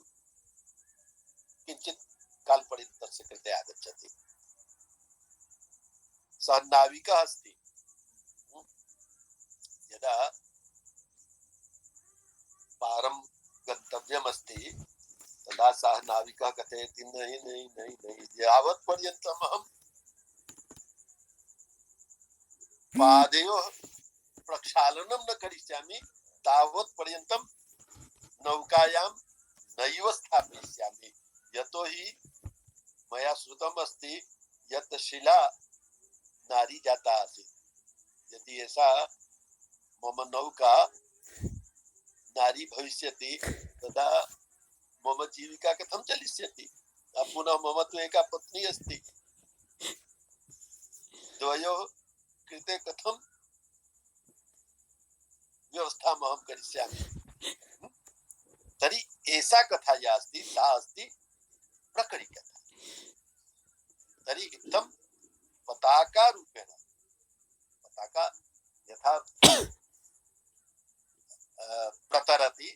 किञ्चित् काल्पनिकस्य कृते आगच्छति। सः नाविकः अस्ति। यदा पारं गन्तव्यमस्ति तदा सः नाविकः कथयति नहीं नहीं नहीं नहीं, यावत् पर्यन्तम् अहं पादयोः प्रक्षालनं न करिष्यामि तावत् पर्यन्तं नौकायां नैव स्थापयिष्यामि। यतोहि मया श्रुतम् अस्ति यत् शिला नारी जाता आसीत्। यदि एषा मम नौका नारी भविष्यति तदा मम जीविका कथं चलिष्यति। पुनः मम तु एका पत्नी अस्ति। द्वयोः कृते कथं व्यवस्थाम् अहं करिष्यामि। तर्हि एषा कथा या अस्ति सा अस्ति प्रकरणकथा। तर्हि इत्थं पताका रूपेण, पताका यथा प्रतरति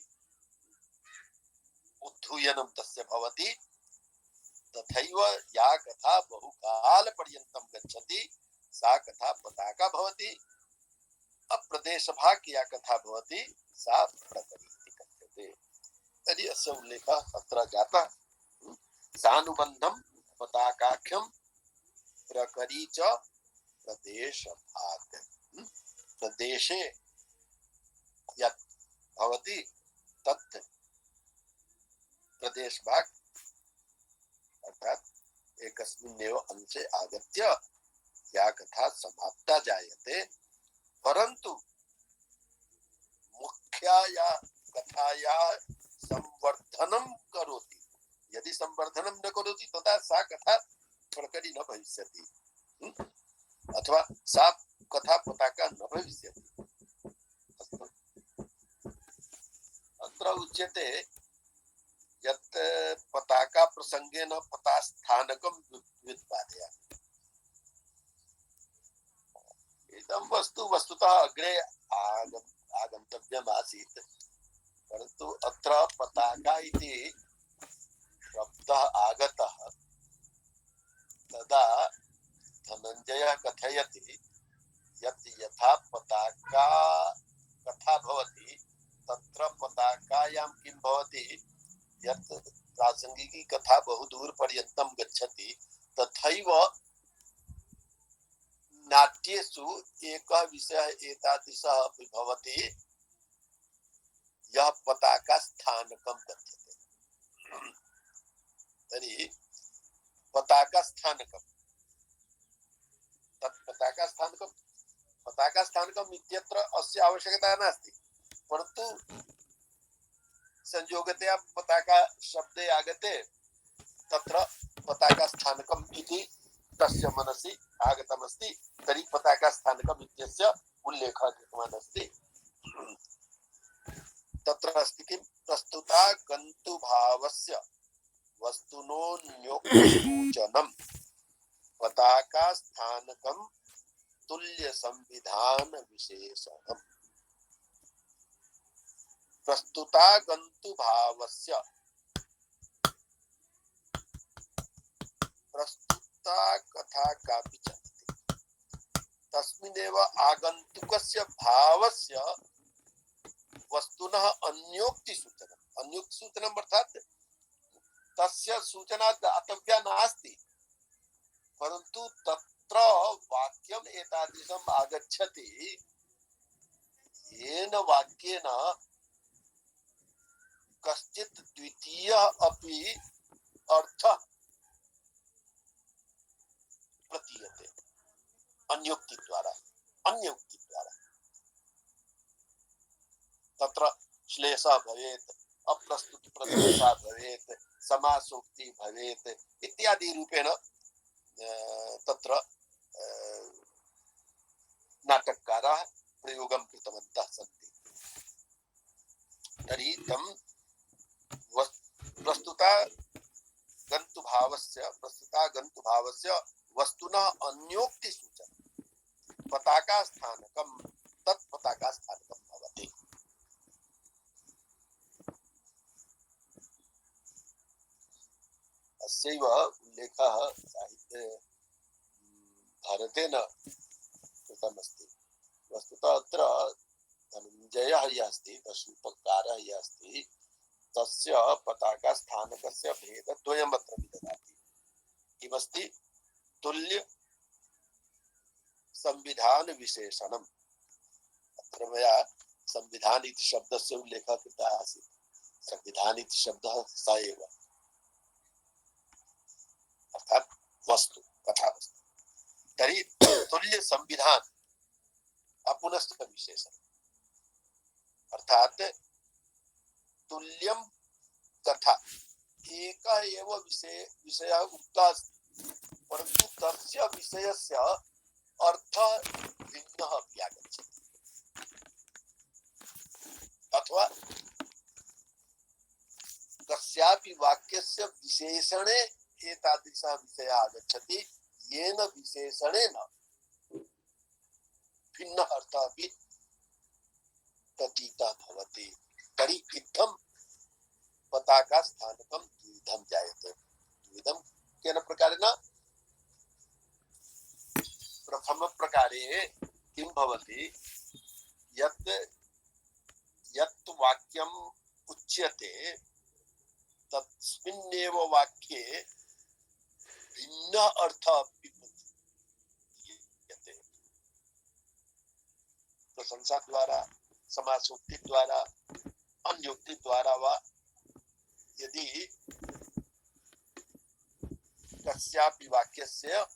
उद्धूयनं तस्य भवति, तथैव या कथा बहुकालपर्यन्तं गच्छति सा कथा पताका भवति। अप्रदेशभाग या कथा भवति सा प्रकरी इति कथ्यते। तर्हि अस्य उल्लेखः अत्र जातः। सानुबन्धं पताकाख्यं प्रकरी च प्रदेशभाग। प्रदेशे यत् भवति तत् प्रदेशभाग अर्थात एकस्मिन्नेव अंशे आगत्य या कथा समाप्ता जायते, परंतु मुख्याया कथाया संवर्धनं करोति। यदि संवर्धनं न करोति तदा सा कथा प्रकटी न भविष्यति, अथवा सा कथा पताका न भविष्यति। अत्र उच्यते यत् पताका प्रसंगेन पतास्थानकं व्युत्पादयामि। इदं वस्तुतः अग्रे आगन्तव्यम् आसीत्, परन्तु अत्र पताका इति शब्दः आगतः तदा धनञ्जयः कथयति यत् यथा पताका कथा भवति तत्र पताकायां किं भवति, यत् प्रासंगिकी कथा बहु दूर पर्यन्तं गच्छति, तथैव नाट्येषु एकः विषयः एतादृशः अपि भवति यः पताका स्थानकं कथ्यते। तर्हि पताका स्थानकं, तत् पताका स्थानकम् इत्यत्र अस्य आवश्यकता नास्ति, परन्तु संयोगतया पताका शब्दे आगते तत्र पताका स्थानकम् इति तस्य मनसि आगतमस्ति। तर्हि पताका स्थानकम् इत्यस्य उल्लेखः कृतवान् अस्ति। तत्र अस्ति किं, प्रस्तुता गन्तुभावस्य वस्तुनोऽन्योक्तसूचनं पताका स्थानकं तुल्य संविधान विशेषणम्। प्रस्तुता गन्तुभावस्य, प्रस्तुता कथा कापि चलति, तस्मिन्नेव आगन्तुकस्य भावस्य वस्तुनः अन्योक्ति सूचनम्। अन्योक्ति सूचनम् अर्थात् तस्य सूचना दातव्या नास्ति, परन्तु तत्र वाक्यम् एतादृशम् आगच्छति येन वाक्येन कश्चित् द्वितीयः अपि अर्थः प्रतीयते अन्योक्ति द्वारा। तत्र श्लेषः भवेत् अप्रस्तुति प्रशंसा भवेत्, समासोक्ति भवेत् इत्यादि रूपेण तत्र नाटककाराः प्रयोगं कृतवन्तः सन्ति। तर्हि तं प्रस्तुता गन्तुभावस्य वस्तुनः अन्योक्ति सूचना पताका स्थानकं तत् पताका स्थानकं भवति। अस्यैव उल्लेखः साहित्ये भारतेन कृतमस्ति। वस्तुतः अत्र धनञ्जयः यः अस्ति, दशरूपकारः यः अस्ति, तस्य पताका स्थानकस्य भेदद्वयम् अत्र विदधाति। किमस्ति? तुल्य संविधान विशेषणम्। अत्र मया संविधान इति शब्दस्य उल्लेखः कृतः आसीत्। संविधान इति शब्दः स एव, अर्थात् वस्तु, कथावस्तु। तर्हि तुल्य संविधान अपुनश्च विशेषण, अर्थात् तुल्यं कथा एकः एव विषयः उक्तः अस्ति, परन्तु तस्य विषयस्य अर्थः भिन्नः अपि आगच्छति, अथवा कस्यापि वाक्यस्य विशेषणे एतादृशः विषयः आगच्छति येन विशेषणेन भिन्नः अर्थः अपि प्रतीतः भवति। तर्हि इत्थं पताका स्थानकं द्विविधं जायते। द्विविधं केन प्रकारेण? प्रथम प्रकारे किं भवति, यत् वाक्यम् उच्यते तस्मिन्नेव वाक्ये भिन्न अर्थः अपि प्रतीयते। प्रशंसा द्वारा, समासोक्ति द्वारा, अन्योक्ति द्वारा वा यदि कस्यापि वाक्यस्य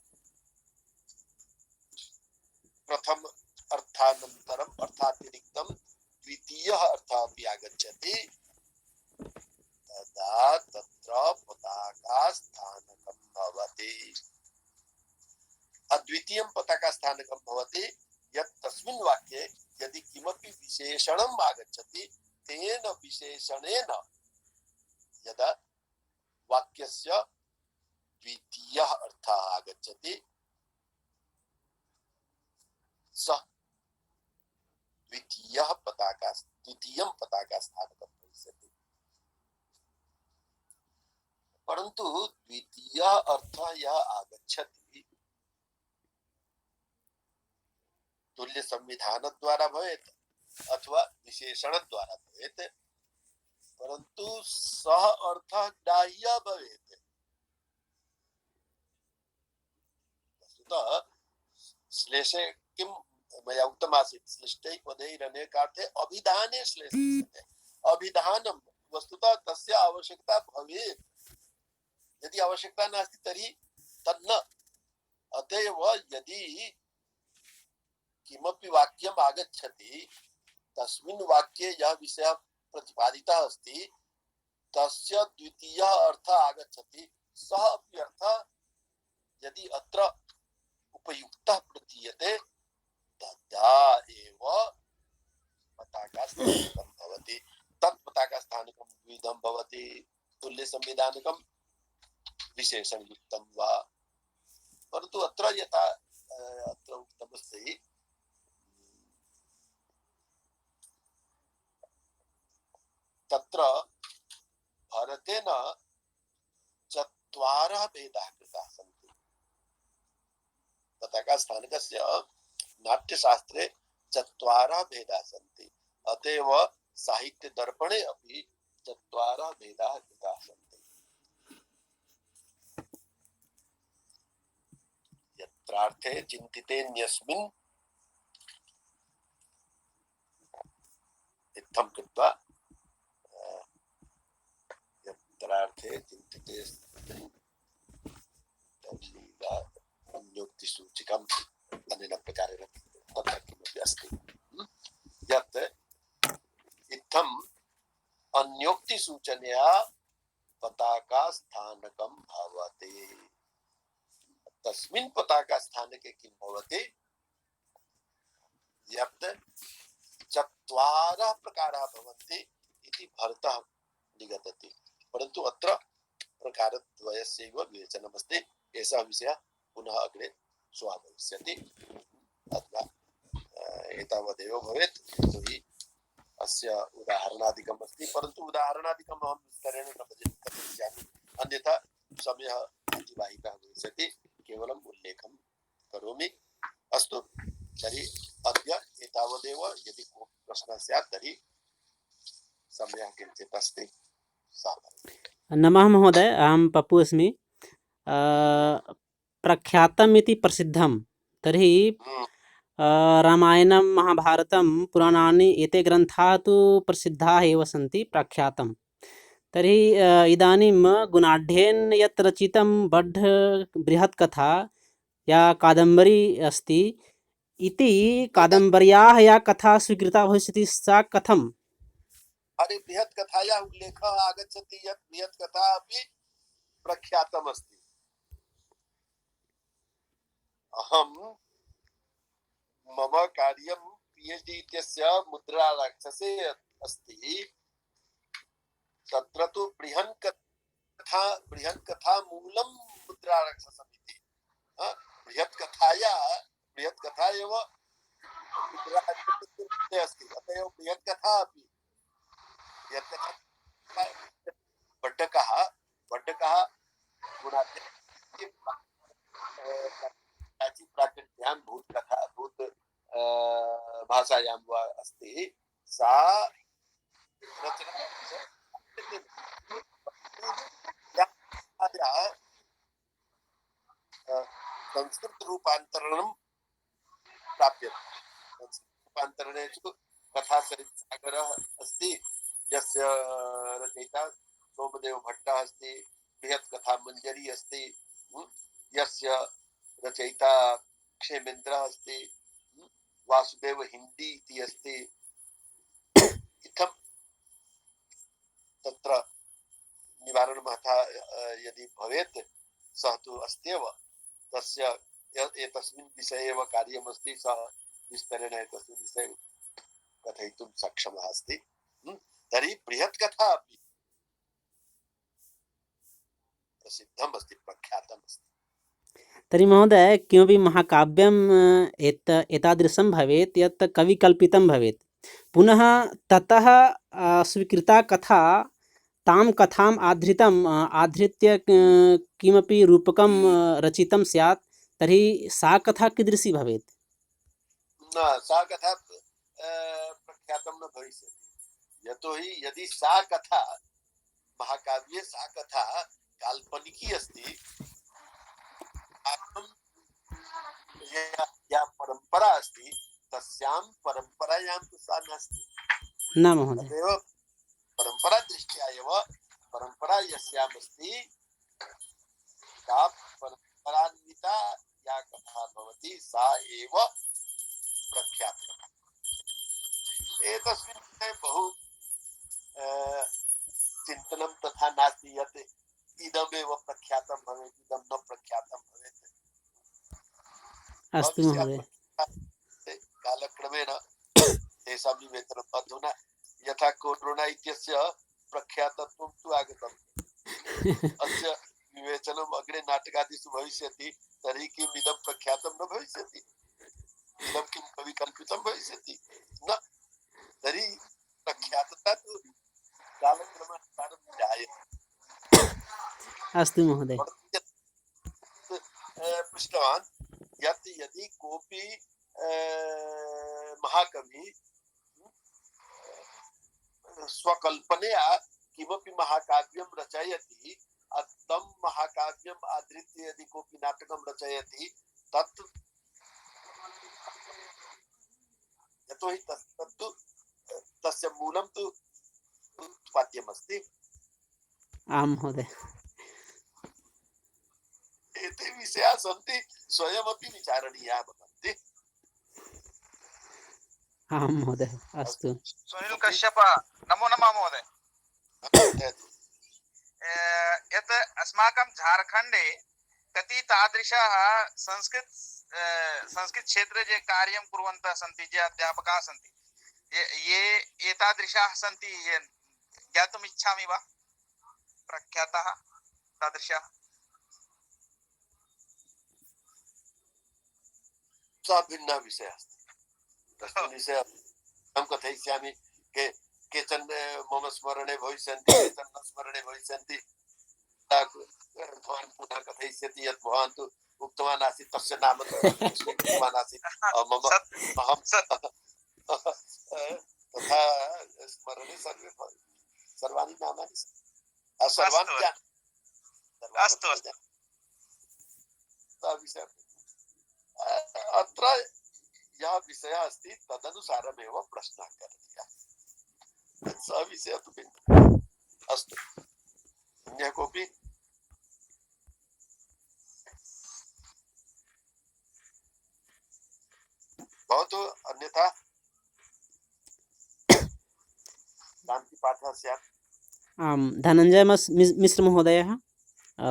प्रथम अर्थानन्तरम् अर्थातिरिक्तं द्वितीयः अर्थः अपि आगच्छति, तदा तत्र पताका स्थानकं भवति। अद्वितीयं पताका स्थानकं भवति यत् तस्मिन् वाक्ये यदि किमपि विशेषणम् आगच्छति तेन विशेषणेन यदा वाक्यस्य द्वितीयः अर्थः आगच्छति सः द्वितीयं पताका स्थानकं भविष्यति। परन्तु द्वितीयः अर्थः यः आगच्छति तुल्य संविधान द्वारा भवेत् अथवा विशेषण द्वारा भवेत्, परन्तु सः अर्थः ग्राह्यः भवेत्। वस्तुतः श्लेषे किं मया उक्तमासीत्, श्लिष्टैः पदैरनेकार्थे अभिधाने श्लेषते। अभिधानं वस्तुतः तस्य आवश्यकता भवेत्, यदि आवश्यकता नास्ति तर्हि तन्न। अतएव यदि किमपि वाक्यम् आगच्छति तस्मिन् वाक्ये यः विषयः प्रतिपादितः अस्ति तस्य द्वितीयः अर्थः आगच्छति, सः अपि अर्थः यदि अत्र उपयुक्तः प्रतीयते तदा एव पताका स्थानकं भवति। तत् पताका स्थानकं द्विविधं भवति, तुल्य संविधानकं विशेषणयुक्तं वा। परन्तु अत्र यथा अत्र उक्तमस्ति, तत्र भारतेन चत्वारः भेदाः कृताः सन्ति। पताका स्थानकस्य नाट्यशास्त्रे चत्वारः भेदाः सन्ति। अतएव साहित्य दर्पणे अपि चत्वारः भेदाः कृताः सन्ति। यत्रार्थे चिन्तितेऽन्यस्मिन् इत्थं कृत्वा यत्रार्थे चिन्तितेऽस्मिन् तल्लीला अन्योक्तिसूचिकम् अनेन प्रकारेण तत्र किमपि अस्ति। यत् इत्थं अन्योक्ति सूचनया पताका स्थानकम भवते। तस्मिन् पताका स्थानके किं भवति? यत् चत्वारः प्रकाराः भवन्ति इति भरतः निगदति, परन्तु अत्र प्रकारद्वयस्यैव विवेचनमस्ति। एषः विषयः पुनः अग्रे श्वः भविष्यति। अथवा एतावदेव भवेत्। यतोहि अस्य उदाहरणादिकम् अस्ति, परन्तु उदाहरणादिकम् अहं विस्तरेण न कथयिष्यामि, अन्यथा समयः अतिवाहितः भविष्यति। केवलम् उल्लेखं करोमि। अस्तु, तर्हि अद्य एतावदेव। यदि कोऽपि प्रश्नः स्यात् तर्हि समयः किञ्चित् अस्ति। नमः महोदय, अहं पप्पु अस्मि। प्रख्यातम् इति प्रसिद्धं, तर्हि रामायणं महाभारतं पुराणानि एते ग्रन्थाः तु प्रसिद्धाः एव सन्ति, प्रख्यातं। तर्हि इदानीं गुणाढ्येन यत् रचितं बड्ढ बृहत् कथा या कादम्बरी अस्ति, इति कादम्बर्याः या कथा स्वीकृता भविष्यति सा कथम्? अरे बृहत् कथायाः उल्लेखः आगच्छति यत् बृहत् कथा अपि प्रख्यातम् अस्ति। अहं मम कार्यं PhD इत्यस्य मुद्राराक्षसे अस्ति। तत्र तु बृहत् कथा मूलं मुद्राराक्षसमिति। बृहत् कथा एव मुद्राराक्षसस्य अस्ति। अतः एव बृहत् कथा अपि बड्ढकः प्राचीनप्राकृत्यां भूत भाषायां वा अस्ति। सा रचना संस्कृत रूपान्तरणं प्राप्यते। संस्कृतरूपान्तरणेषु कथासरित्सागरः अस्ति, यस्य रचयिता सोमदेव भट्टः अस्ति। बृहत् कथा मञ्जरी अस्ति, यस्य रचयिता क्षेमेन्द्रः अस्ति। वासुदेव हिंदी इति अस्ति। इत्थं तत्र निवारणमहथा यदि भवेत् सः तु अस्त्येव। तस्य एतस्मिन् विषये एव कार्यमस्ति। सः विस्तरेण एतस्मिन् विषये कथयितुं सक्षमः अस्ति। तर्हि बृहत् कथा अपि प्रसिद्धम् अस्ति, प्रख्यातम् अस्ति। तर्हि महोदय, किमपि महाकाव्यम् एतादृशं भवेत् यत् कविकल्पितं भवेत्, पुनः ततः स्वीकृता कथा तां कथाम् आधृत्य किमपि रूपकं रचितं स्यात्, तर्हि सा कथा कीदृशी भवेत्? न, सा कथा प्रख्यातं न भविष्यति। यतोहि यदि सा कथा महाकाव्ये सा कथा काल्पनिकी अस्ति, या परंपरा अस्ति, तस्यां परंपरायां तु सा नास्ति। न महोदय। तदेव परंपरा दृष्ट्या एव परंपरा यस्याम् अस्ति, सा परंपरान्विता या कथा भवति सा एव प्रख्याता। एतस्मिन् विषये बहु चिन्तनं तथा नास्ति यत् इदमेव प्रख्यातं भवेत्, इदं न प्रख्यातं भवेत्। अस्तु महोदय। कालक्रमेण तेषां विवेचनम्। अधुना यथा कोरोना इत्यस्य प्रख्यातत्वं तु आगतम्, अस्य विवेचनम् अग्रे नाटकादिषु भविष्यति। तर्हि किम् इदं प्रख्यातं न भविष्यति? इदं किं कविकल्पितं भविष्यति? न। तर्हि प्रख्यातता तु कालक्रमानुसारं जायते। अस्तु महोदय। पृष्टवान् यत् यदि कोऽपि महाकवि स्वकल्पनया किमपि महाकाव्यं रचयति, तं महाकाव्यम् आधृत्य यदि कोऽपि नाटकं रचयति, तत् यतोहि तत्तु तस्य मूलं तु उत्पाद्यमस्ति। आं महोदय। एते विषयाः सन्ति, स्वयमपि विचारणीयाः भवन्ति। आं महोदय। अस्तु। सुनील कश्यप, नमो नमः महोदय। कथयतु। यत् अस्माकं झारखण्डे कति तादृशाः संस्कृतक्षेत्रे ये कार्यं कुर्वन्तः सन्ति, ये अध्यापकाः सन्ति, ये एतादृशाः सन्ति, ये ज्ञातुम् इच्छामि वा, प्रख्याताः तादृशाः? सः भिन्नः विषयः अस्ति। तस्मिन् विषये अहं कथयिष्यामि। केचन मम स्मरणे भविष्यन्ति, केचन न स्मरणे भविष्यन्ति। भवान् पुनः कथयिष्यति यत् भवान् तु उक्तवान् आसीत्, तस्य नाम उक्तवान् आसीत्, अहं तथा स्मरणे सर्वाणि नामानि सर्वान् अस्तु अस्तु। अत्र यः विषयः अस्ति तदनुसारमेव प्रश्नः करणीयः। सः विषयः तु भिन्नः। अस्तु, अन्यः कोऽपि? भवतु, अन्यथा शान्तिपाठः स्यात्। आं धनञ्जय मिश्रमहोदयः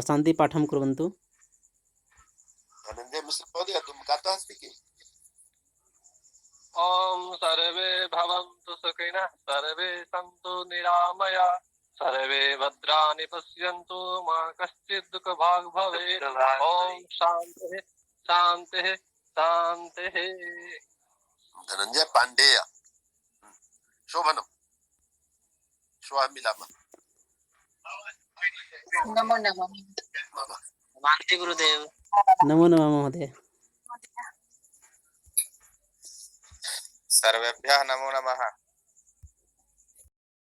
शान्तिपाठं कुर्वन्तु। धनञ्जय मिश्र महोदय, तुम गातः अस्ति किम्? ॐ सर्वे भवन्तु सुखिनः, सर्वे सन्तु निरामया, सर्वे भद्राणि पश्यन्तु, मा कश्चित् दुःखभाग् भवेत्। ॐ शान्तिः शान्तिः शान्तिः। धनञ्जय पाण्डेय, शोभनं। श्वः मिलामः। नमो नमः। मान्ति गुरुदेव। नमो नमः महोदय। सर्वेभ्यः नमो नमः।